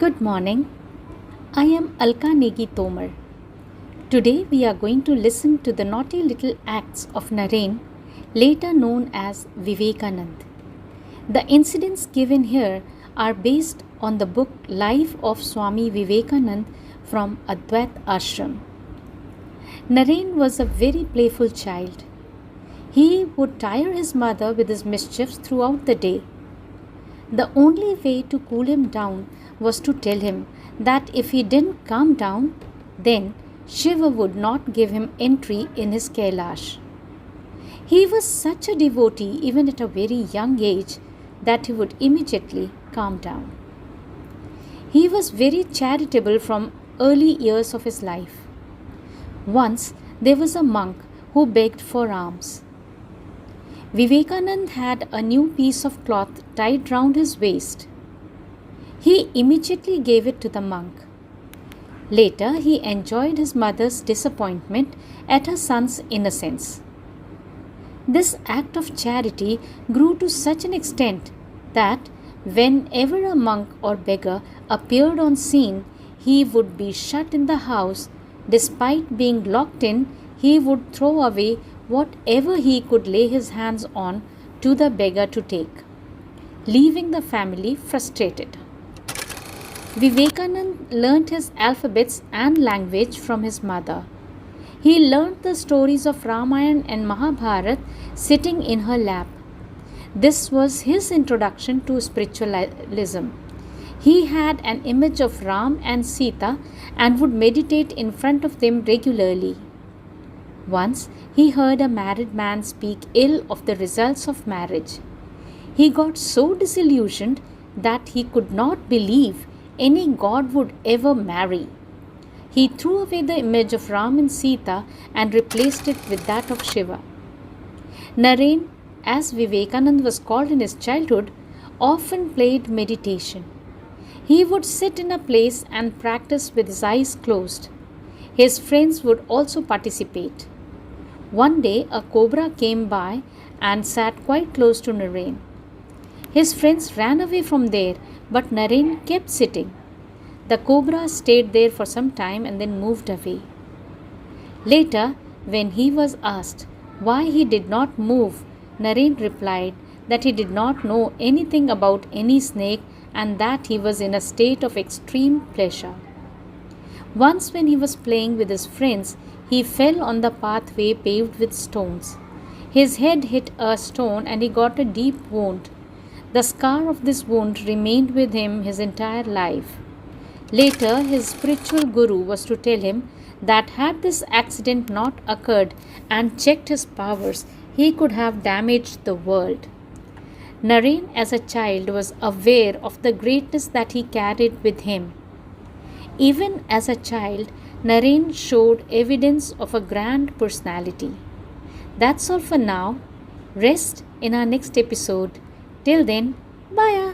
Good morning. I am Alka Negi Tomar. Today we are going to listen to the naughty little acts of Naren, later known as Vivekanand. The incidents given here are based on the book Life of Swami Vivekanand from Advait Ashram. Naren was a very playful child. He would tire his mother with his mischiefs throughout the day. The only way to cool him down was to tell him that if he didn't calm down, then Shiva would not give him entry in his Kailash. He was such a devotee even at a very young age that he would immediately calm down. He was very charitable from early years of his life. Once there was a monk who begged for alms. Vivekanand had a new piece of cloth tied round his waist. He immediately gave it to the monk. Later, he enjoyed his mother's disappointment at her son's innocence. This act of charity grew to such an extent that whenever a monk or beggar appeared on scene, he would be shut in the house. Despite being locked in, he would throw away whatever he could lay his hands on to the beggar to take, leaving the family frustrated. Vivekanand learnt his alphabets and language from his mother. He learnt the stories of Ramayana and Mahabharata sitting in her lap. This was his introduction to spiritualism. He had an image of Ram and Sita and would meditate in front of them regularly. Once he heard a married man speak ill of the results of marriage. He got so disillusioned that he could not believe any god would ever marry. He threw away the image of Ram and Sita and replaced it with that of Shiva. Naren, as Vivekanand was called in his childhood, often played meditation. He would sit in a place and practice with his eyes closed. His friends would also participate. One day, a cobra came by and sat quite close to Naren. His friends ran away from there, but Naren kept sitting. The cobra stayed there for some time and then moved away. Later, when he was asked why he did not move, Naren replied that he did not know anything about any snake and that he was in a state of extreme pleasure. Once, when he was playing with his friends, he fell on the pathway paved with stones. His head hit a stone and he got a deep wound. The scar of this wound remained with him his entire life. Later, his spiritual guru was to tell him that had this accident not occurred and checked his powers, he could have damaged the world. Naren, as a child, was aware of the greatness that he carried with him. Even as a child, Naren showed evidence of a grand personality. That's all for now. Rest in our next episode. Till then, bye.